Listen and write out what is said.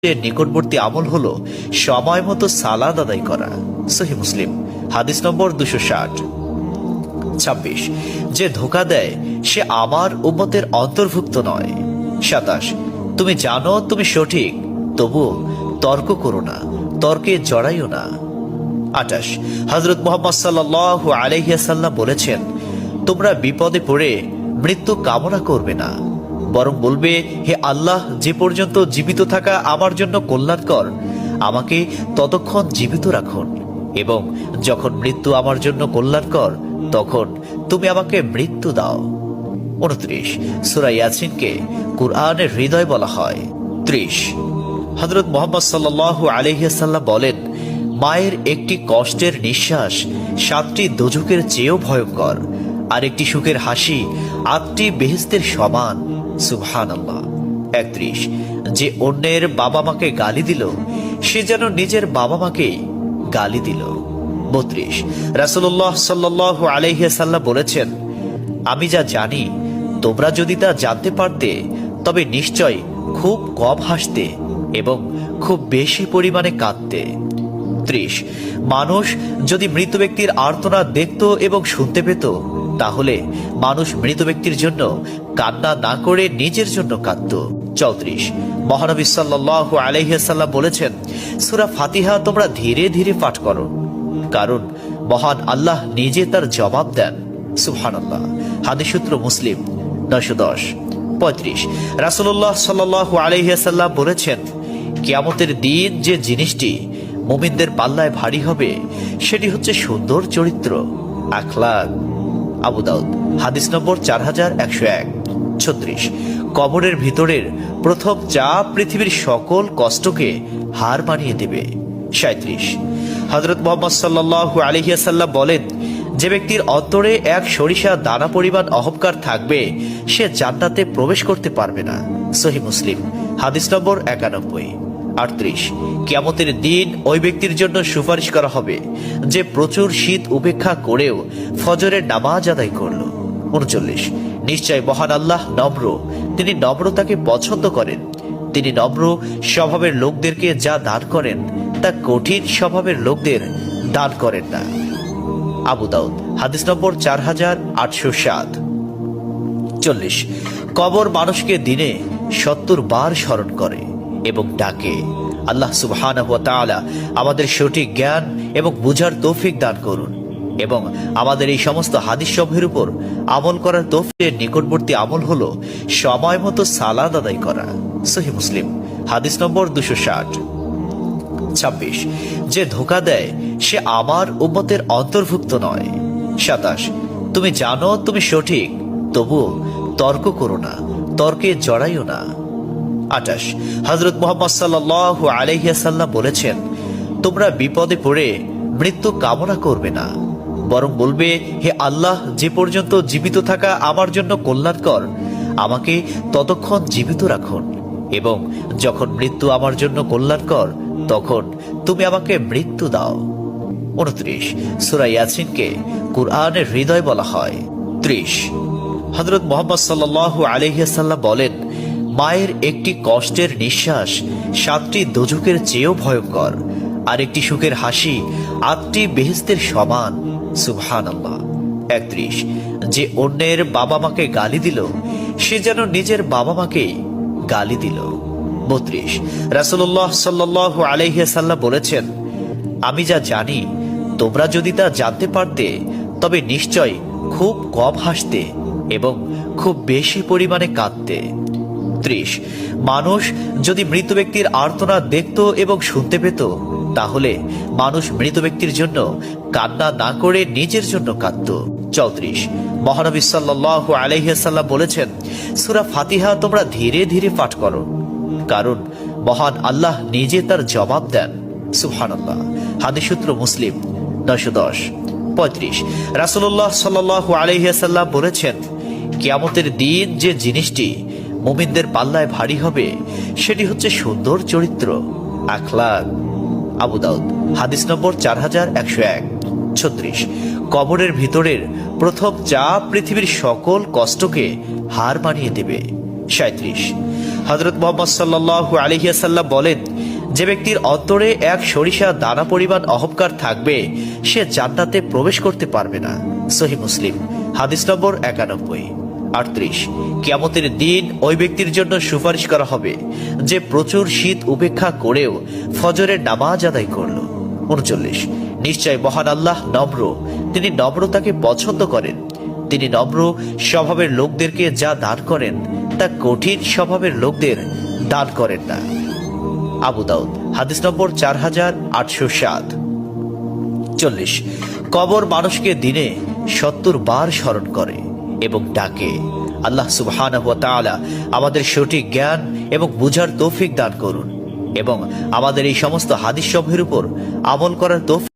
নিকটবর্তী আমল হলো সময় মতো সালাত আদায় করা। সহিহ মুসলিম হাদিস নম্বর 260। 26 যে ধোঁকা দেয় সে আমার উম্মতের অন্তর্ভুক্ত নয়। 27 তুমি জানো তুমি সঠিক, তবু তর্ক করো না, তর্কে জড়াইও না। 28 হযরত মুহাম্মদ সাল্লাল্লাহু আলাইহি ওয়াসাল্লাম বলেছেন, তোমরা বিপদে পড়ে মৃত্যু কামনা করবে না, বরং বলবে, হে আল্লাহ, যে পর্যন্ত জীবিত থাকা আমার জন্য কল্যাণকর, আমাকে ততক্ষণ জীবিত রাখুন, এবং যখন মৃত্যু আমার জন্য কল্যাণকর তখন তুমি আমাকে মৃত্যু দাও। 29 সূরা ইয়াসিনকে কুরআনের হৃদয় বলা হয়। 30 হযরত মুহাম্মদ সাল্লাল্লাহু আলাইহি ওয়াসাল্লাম বলেন, মায়ের একটি কষ্টের নিঃশ্বাস 7টি দোজখের চেয়েও ভয়ঙ্কর, আর একটি সুখের হাসি 8টি বেহেশতের সমান। সুবহানাল্লাহ। 31 যে অন্যের বাবা মাকে গালি দিল, সে যেন নিজের বাবা মাকেই গালি দিল। 32 রাসূলুল্লাহ সাল্লাল্লাহু আলাইহি ওয়াসাল্লাম বলেছেন, আমি যা জানি তোমরা যদি তা জানতে পারতে তবে নিশ্চয় খুব কম হাসতে এবং খুব বেশি পরিমাণে কাঁদতে। 30 মানুষ যদি মৃত ব্যক্তির আর্তনাদ দেখত এবং শুনতে পেত, তাহলে মানুষ মৃত ব্যক্তির জন্য কান্না না করে নিজের জন্য কাঁদত। 34 মহানবী সাল্লাল্লাহু আলাইহি ওয়াসাল্লাম বলেছেন, সূরা ফাতিহা তোমরা ধীরে ধীরে পাঠ করো, কারণ মহান আল্লাহ নিজে তার জবাব দেন। সুবহানাল্লাহ। হাদিস সূত্র মুসলিম 910। 35 রাসূলুল্লাহ সাল্লাল্লাহু আলাইহি ওয়াসাল্লাম বলেছেন, কিয়ামতের দিন যে জিনিসটি মুমিনদের পাল্লায় ভারী হবে সেটি হচ্ছে সুন্দর চরিত্র, আখলাক। আবু দাউদ হাদিস নম্বর 4101। 36 কবরের ভিতরের প্রথম চাপ পৃথিবীর সকল কষ্টকে হার মানিয়ে দেবে। 37 হযরত মুহাম্মদ সাল্লাল্লাহু আলাইহি ওয়াসাল্লাম বলেন, যে ব্যক্তির অন্তরে এক সরিষা দানা পরিমাণ অহংকার থাকবে সে জান্নাতে প্রবেশ করতে পারবে না। সহিহ মুসলিম হাদিস নম্বর 91। 38 কিয়ামতের দিন ওই ব্যক্তির জন্য সুপারিশ করা হবে যে প্রচুর শীত উপেক্ষা করেও ফজরের নামাজ আদায় করল। 39 নিশ্চয় মহান আল্লাহ নম্র, তিনি নম্রতাকে পছন্দ করেন। তিনি নম্র স্বভাবের লোকদেরকে যা দান করেন তা কঠিন স্বভাবের লোকদের দান করেন না। আবু দাউদ হাদিস নম্বর 4807। 40 কবর মানুষকে দিনে 70 বার স্মরণ করে এবং ডাকে। আল্লাহ সুবহানাহু ওয়া তাআলা আমাদের সঠিক জ্ঞান এবং বুঝার তৌফিক দান করুন, এবং আমাদের এই সমস্ত হাদিস সমূহের উপর আমল করার তৌফিকের নিকটবর্তী আমল হলো সময় মতো সালাত আদায় করা। সহিহ মুসলিম হাদিস নম্বর 260। 26 যে ধোঁকা দেয় সে আমার উম্মতের অন্তর্ভুক্ত নয়। 27 তুমি জানো তুমি সঠিক, তবু তর্ক করো না, তর্কে জড়াইও না। 28 হযরত মুহাম্মদ সাল্লাল্লাহু আলাইহি ওয়াসাল্লাম বলেছেন, তোমরা বিপদে পড়ে মৃত্যু কামনা করবে না, বরং বলবে, হে আল্লাহ, যে পর্যন্ত জীবিত থাকা আমার জন্য কল্যাণকর, আমাকে ততক্ষণ জীবিত রাখুন, এবং যখন মৃত্যু আমার জন্য কল্যাণকর তখন তুমি আমাকে মৃত্যু দাও। 29 সূরা ইয়াসিনকে কুরআনের হৃদয় বলা হয়। 30 হযরত মুহাম্মদ সাল্লাল্লাহু আলাইহি ওয়াসাল্লাম বলেন, মায়ের একটি কষ্টের নিঃশ্বাস 7টি দোজখের চেয়েও ভয়ঙ্কর, আর একটি সুখের হাসি 8টি বেহেশতের সমান। সুবহানাল্লাহ। 31 যে অন্যের বাবা মাকে গালি দিল, সে যেন নিজের বাবা মাকেই গালি দিল। 32 রাসূলুল্লাহ সাল্লাল্লাহু আলাইহি ওয়াসাল্লাম বলেছেন, আমি যা জানি তোমরা যদি তা জানতে পারতে তবে নিশ্চয় খুব কম হাসতে এবং খুব বেশি পরিমাণে কাঁদতে। 30 মানুষ যদি মৃত ব্যক্তির আর্তনাদ দেখত এবং শুনতে পেত, তাহলে মানুষ মৃত ব্যক্তির জন্য কান্না না করে নিজের জন্য কাঁদত। 34 মহানবী সাল্লাল্লাহু আলাইহি ওয়াসাল্লাম বলেছেন, সূরা ফাতিহা তোমরা ধীরে ধীরে পাঠ করো, কারণ মহান আল্লাহ নিজে তার জবাব দেন। সুবহানাল্লাহ। হাদিস সূত্র মুসলিম 910। 35 রাসূলুল্লাহ সাল্লাল্লাহু আলাইহি ওয়াসাল্লাম বলেছেন, কিয়ামতের দিন যে জিনিসটি মুমিনদের পাল্লায় ভারী হবে সেটি হচ্ছে সুন্দর চরিত্র, আখলাক। আবু দাউদ হাদিস নম্বর 4101। 36 কবরের ভিতরের প্রথম চাপ পৃথিবীর সকল কষ্টকে হার মানিয়ে দেবে। 37 হযরত মুহাম্মদ সাল্লাল্লাহু আলাইহি ওয়াসাল্লাম বলেন, যে ব্যক্তির অন্তরে এক সরিষা দানা পরিমাণ অহংকার থাকবে সে জান্নাতে প্রবেশ করতে পারবে না। সহিহ মুসলিম হাদিস নম্বর 91। 38, কিয়ামতের দিন ওই ব্যক্তির জন্য সুপারিশ করা হবে যে প্রচুর শীত উপেক্ষা করেও ফজরের নামাজ আদায় করল। 39, নিশ্চয় মহান আল্লাহ নম্র, তিনি নম্রতাকে পছন্দ করেন। তিনি নম্র স্বভাবের লোকদেরকে যা দান করেন তা কঠিন স্বভাবের লোকদের দান করেন না। আবু দাউদ হাদিস নম্বর 4807। 40, কবর মানুষকে দিনে 70 বার স্মরণ করে এবং ডাকে। আল্লাহ সুবহানাহু ওয়া তাআলা আমাদের সঠিক জ্ঞান এবং বুঝার তৌফিক দান করুন এবং আমাদের এই সমস্ত হাদিস সমূহের উপর আমল করার তৌফিক